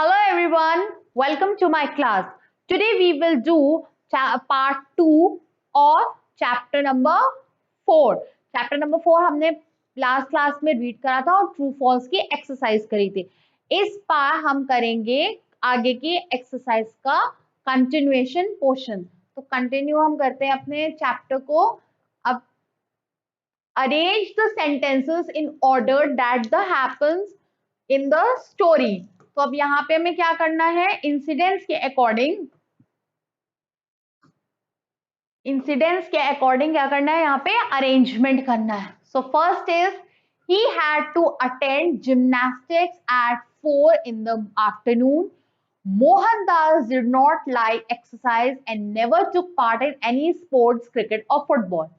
Hello everyone, welcome to my class. Today we will do part 2 of chapter number 4. Chapter number 4 हमने last class में read करा था और true false की exercise करी थी. इस बार हम करेंगे आगे की एक्सरसाइज का कंटिन्यूएशन पोर्शन. तो कंटिन्यू हम करते हैं अपने चैप्टर को. अब arrange the sentences in order that the happens in the story. तो अब यहाँ पे हमें क्या करना है, इंसिडेंट्स के अकॉर्डिंग क्या करना है, यहाँ पे अरेंजमेंट करना है. So first is he had to attend gymnastics at 4 in the afternoon. Mohandas did not like exercise and never took part in any sports, cricket or football.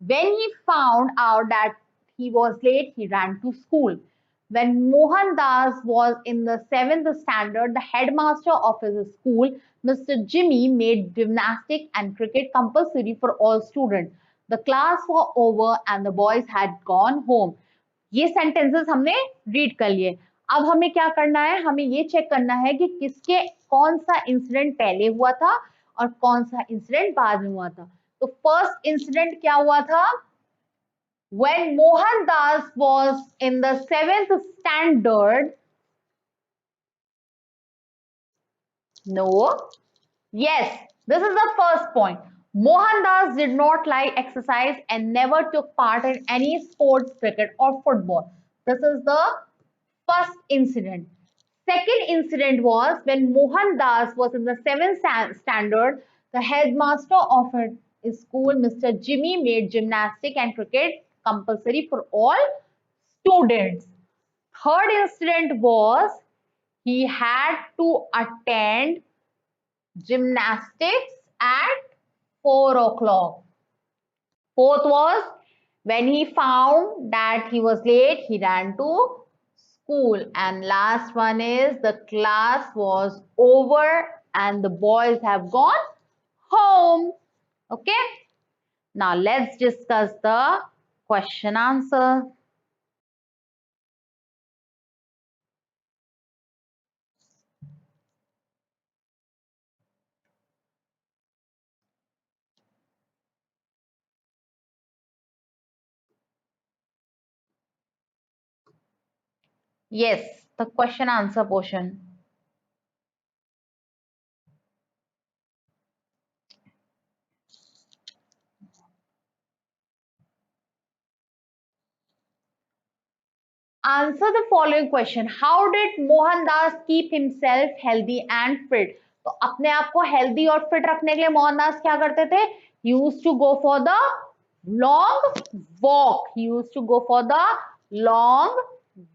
When he found out that he was late, he ran to school. When Mohandas was in the 7th standard, the headmaster of his school, Mr. Jimmy, made gymnastics and cricket compulsory for all students. The class was over and the boys had gone home. ये sentences हमने read कर लिए. अब हमें क्या करना है, हमें ये चेक करना है कि किसके कौन सा इंसिडेंट पहले हुआ था और कौन सा इंसिडेंट बाद में हुआ था. तो फर्स्ट इंसिडेंट क्या हुआ था, when Mohandas was in the 7th standard. No. Yes, this is the first point. Mohandas did not like exercise and never took part in any sports, cricket or football. This is the first incident. Second incident was when Mohandas was in the 7th standard, the headmaster of his school, Mr. Jimmy, made gymnastics and cricket compulsory for all students. Third incident was he had to attend gymnastics at 4 o'clock. Fourth was when he found that he was late, he ran to school. And last one is the class was over and the boys have gone home. Okay. Now let's discuss the question answer. Yes, the question answer portion. Answer the following question. How did Mohandas keep himself healthy and fit? तो अपने आप को healthy और fit रखने के लिए मोहनदास क्या करते थे? He used to go for the long walk. He used to go for the long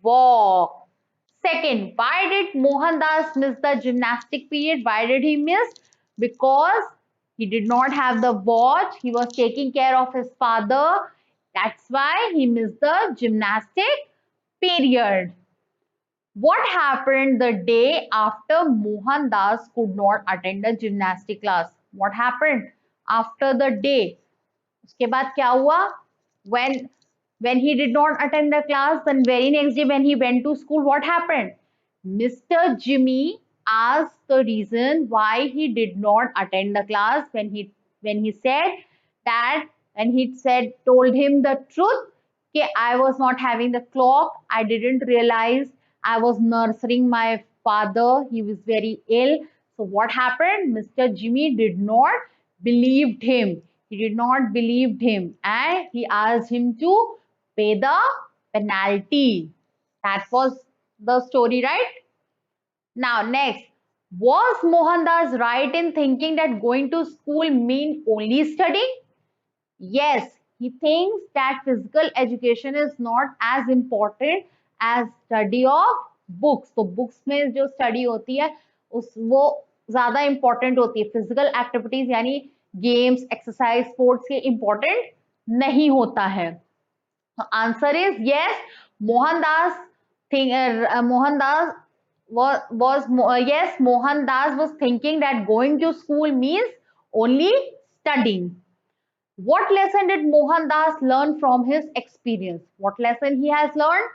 walk. Second, why did Mohandas miss the gymnastic period? Why did he miss? Because he did not have the watch. He was taking care of his father. That's why he missed the gymnastic period. What happened the day after Mohandas could not attend the gymnastic class? What happened after the day? उसके बाद क्या हुआ? When he did not attend the class, then very next day when he went to school, what happened? Mr. Jimmy asked the reason why he did not attend the class when he said that when he said told him the truth that I was not having the clock, I didn't realize I was nursing my father, he was very ill. So what happened? Mr. Jimmy did not believed him. He did not believe him and he asked him to pay the penalty. That was the story, right? Now next, was Mohandas right in thinking that going to school mean only studying? Yes, he thinks that physical education is not as important as study of books. तो books में जो study होती है उस वो ज़्यादा important होती है. Physical activities यानी games, exercise, sports के important नहीं होता है. So answer is yes. Mohandas Mohandas yes, Mohandas was thinking that going to school means only studying. What lesson did Mohandas learn from his experience? What lesson he has learned?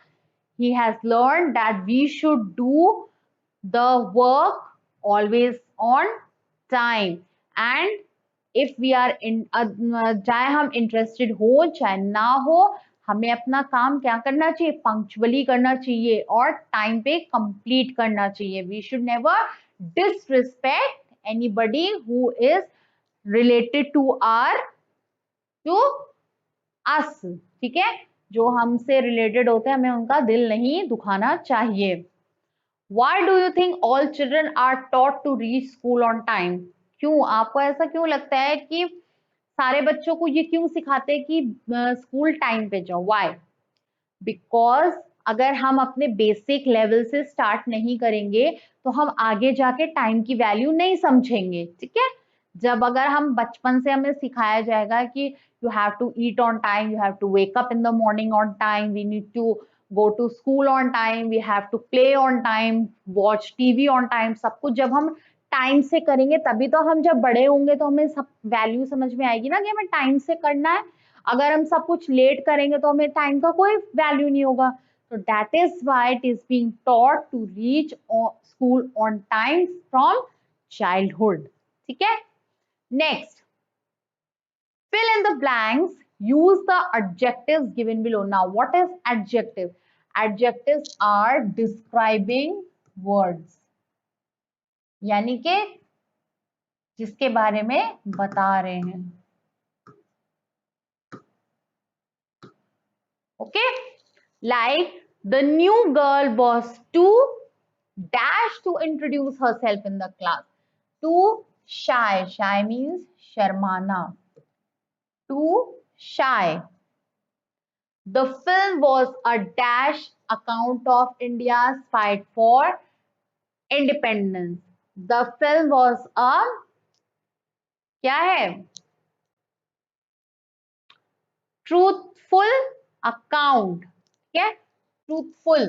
He has learned that we should do the work always on time, and if we are in चाहे हम interested हो चाहे ना हो, हमें अपना काम क्या करना चाहिए, पंक्चुअली करना चाहिए और टाइम पे कंप्लीट करना चाहिए. We should never disrespect anybody who is related to us. ठीक है, जो हमसे रिलेटेड होते हैं हमें उनका दिल नहीं दुखाना चाहिए. Why do you think all children are taught to reach school on time? क्यों, आपको ऐसा क्यों लगता है कि सारे बच्चों को ये क्यों सिखाते हैं कि स्कूल टाइम पे जाओ? Why? बिकॉज अगर हम अपने बेसिक लेवल से स्टार्ट नहीं करेंगे तो हम आगे जाके टाइम की वैल्यू नहीं समझेंगे. ठीक है, जब अगर हम बचपन से हमें सिखाया जाएगा कि you have to eat on time, you have to wake up in the morning on time, we need to go to school on time, we have to play on time, watch TV on time, सब कुछ जब हम time से करेंगे तभी तो हम जब बड़े होंगे तो हमें सब वैल्यू समझ में आएगी ना कि हमें टाइम से करना है. अगर हम सब कुछ लेट करेंगे तो हमें टाइम का कोई वैल्यू नहीं होगा. तो that is why it is being taught to reach school on time from childhood. ठीक है, next, fill in the blanks, use the adjectives given below. Now what is adjective? Adjectives are describing words, यानी कि जिसके बारे में बता रहे हैं. Okay, like the new girl was too dash to introduce herself in the class. Too shy, shy means sharmana, too shy. The film was a dash account of India's fight for independence. The film was a क्या है, truthful account. क्या, truthful.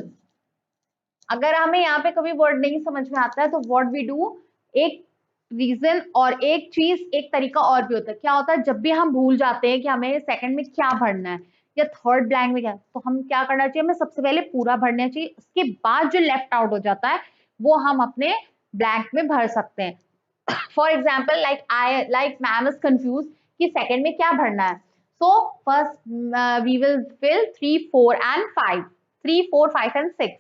अगर हमें यहाँ पे कभी word नहीं समझ में आता है तो व्हाट वी डू, एक रीजन और एक चीज एक तरीका और भी होता है. क्या होता है, जब भी हम भूल जाते हैं कि हमें सेकंड में क्या भरना है या थर्ड ब्लैंक में क्या, तो हम क्या करना चाहिए, हमें सबसे पहले पूरा भरना चाहिए, उसके बाद जो लेफ्ट आउट हो जाता है वो हम अपने ब्लैंक में भर सकते हैं. For example like ma'am is confuse कि सेकंड में क्या भरना है. So first we will fill 3, 4 and 5, 3, 4, 5 and 6.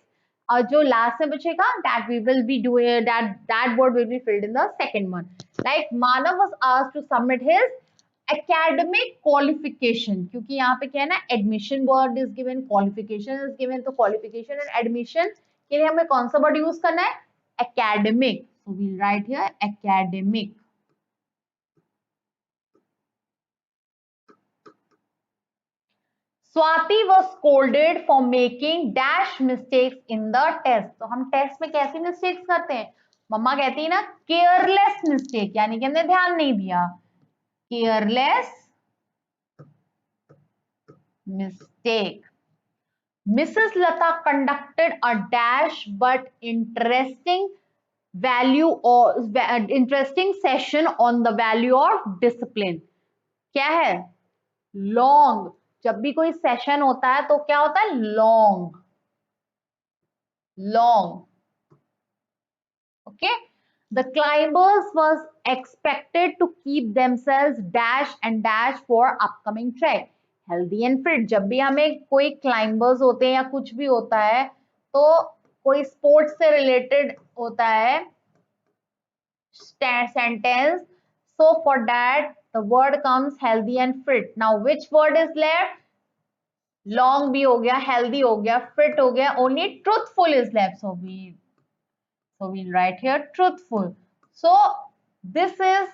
और जो लास्ट में बचेगा that we will be doing that word will be filled in the second one. Like Manav was asked to submit his academic qualification, क्योंकि यहाँ पे क्या है ना, admission word is given, qualification is given, तो qualification and admission के लिए हमें कौन सा word यूज करना है, academic. So we'll write here academic. Swati was scolded for making dash mistakes in the test. तो हम टेस्ट में कैसी मिस्टेक्स करते हैं, मम्मा कहती है ना केयरलेस मिस्टेक, यानी कि हमने ध्यान नहीं दिया, careless mistake. Mrs. Lata conducted a dash but interesting session on the value of discipline. क्या है, लॉन्ग. जब भी कोई सेशन होता है तो क्या होता है, long, long. Okay, the climbers was expected to keep themselves dash and dash for upcoming trek. Healthy and fit. जब भी हमें कोई क्लाइंबर्स होते हैं या कुछ भी होता है तो कोई स्पोर्ट्स से रिलेटेड होता है sentence. So for that the word comes healthy and fit. Now which word is left? Long भी हो गया, healthy हो गया, fit हो गया, only truthful is left. So we'll write here truthful. So this is,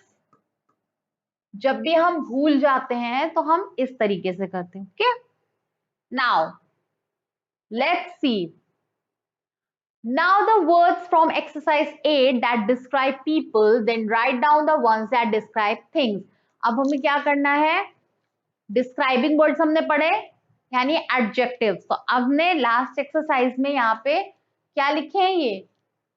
जब भी हम भूल जाते हैं तो हम इस तरीके से करते हैं. Okay, now let's see. Now the words from exercise 8 that describe people, then write down the ones that describe things. अब हमें क्या करना है, डिस्क्राइबिंग वर्ड्स हमने पढ़े यानी एडजेक्टिव्स. तो हमने लास्ट एक्सरसाइज में यहाँ पे क्या लिखे हैं, ये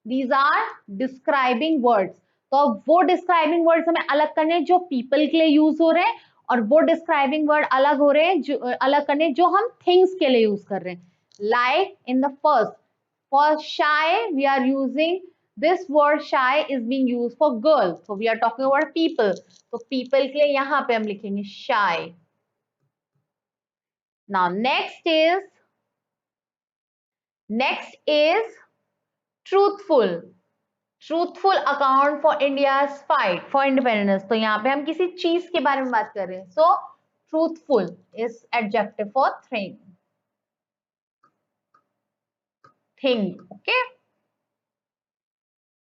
दीज आर डिस्क्राइबिंग वर्ड्स. तो अब वो डिस्क्राइबिंग वर्ड्स हमें अलग करने जो पीपल के लिए यूज हो रहे हैं और वो डिस्क्राइबिंग वर्ड अलग हो रहे हैं जो अलग करने जो हम थिंग्स के लिए यूज कर रहे हैं. Like in the first, for shy we are using This word shy is being used for girls. So we are talking about people. So people के लिए यहाँ पे हम लिखेंगे shy. Now next is truthful. Truthful account for India's fight for independence. तो यहाँ पे हम किसी चीज के बारे में बात कर रहे हैं. So truthful is adjective for thing. Okay.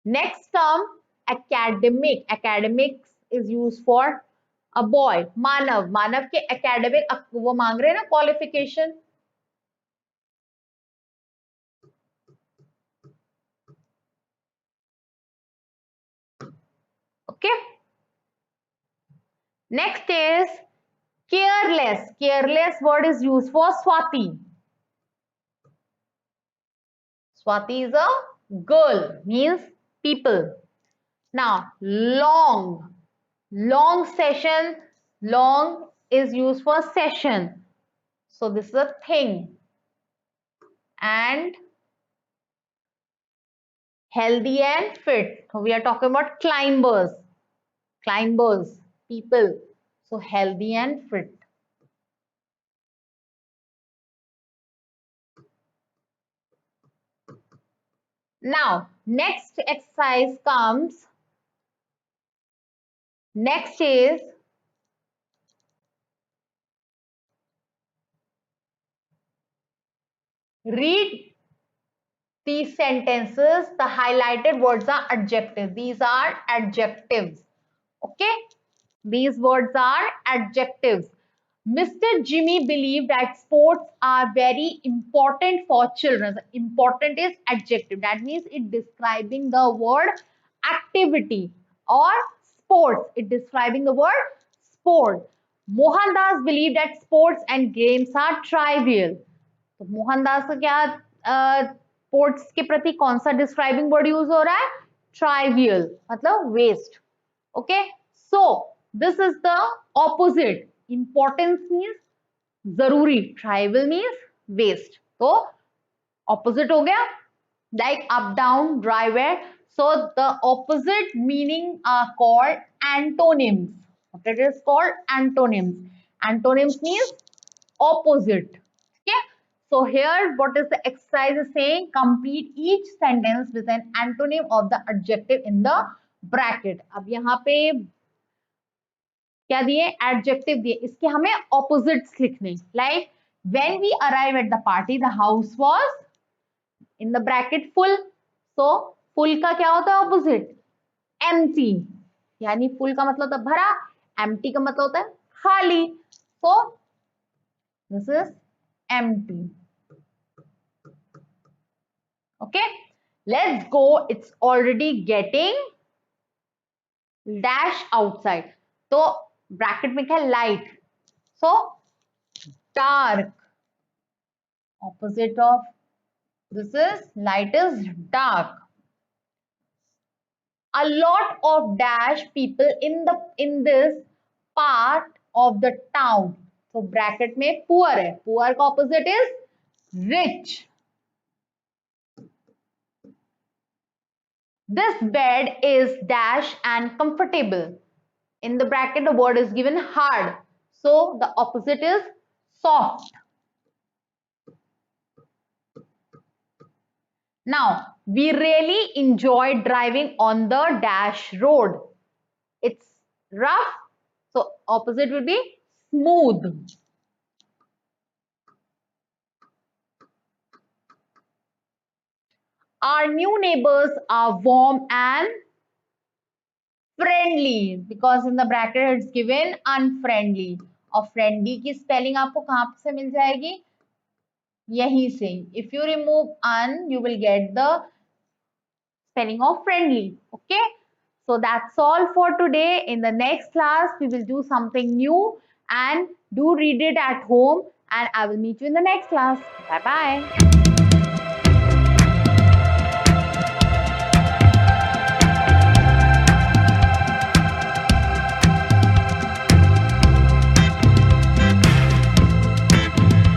Next term, academic. Academics is used for a boy. मानव. मानव के academic वो मांग रहे हैं ना qualification. Okay. Next is careless. Careless word is used for Swati. Swati is a girl, means people. Now, long. Long session. Long is used for session. So this is a thing. And healthy and fit. So we are talking about climbers. Climbers, people. So healthy and fit. Now, next exercise comes. Next is read these sentences. The highlighted words are adjectives. These are adjectives. Okay? These words are adjectives. Mr. Jimmy believed that sports are very important for children. Important is adjective. That means it describing the word activity or sports. It describing the word sport. Mohandas believed that sports and games are trivial. तो मोहनदास का क्या sports के प्रति कौन सा describing word use हो रहा है? ट्राइवियल मतलब waste. Okay, so this is the opposite. Importance means जरूरी, ट्राइवियल मीन्स वेस्ट. तो ऑपोजिट हो गया, like up down dry wear. So the opposite meaning are called antonyms. What it is called? Antonyms. Antonyms means opposite. Okay. So here what is the exercise is saying? Complete each sentence with an antonym of the adjective in the bracket. अब यहाँ पे क्या दिए? Adjective दिए. इसके हमें opposites लिखने. Like when we arrive at the party, the house was in the bracket full. So full का क्या होता है opposite? Empty. यानी full का मतलब होता है भरा, empty का मतलब होता है खाली. So this is empty. Okay, let's go. It's already getting dash outside. So bracket में क्या है? Light. So dark. Opposite of this is light is dark. A lot of dash people in this part of the town. So bracket में poor है. Poor का opposite is rich. This bed is dash and comfortable. In the bracket, the word is given hard. So the opposite is soft. Now, we really enjoy driving on the dash road. It's rough. So opposite will be smooth. Our new neighbors are warm and friendly, because in the bracket it's given unfriendly. और friendly की spelling आपको कहाँ से मिल जाएगी? यहीं से. If you remove un, you will get the spelling of friendly. Okay, so that's all for today. In the next class we will do something new, and do read it at home, and I will meet you in the next class. Bye bye.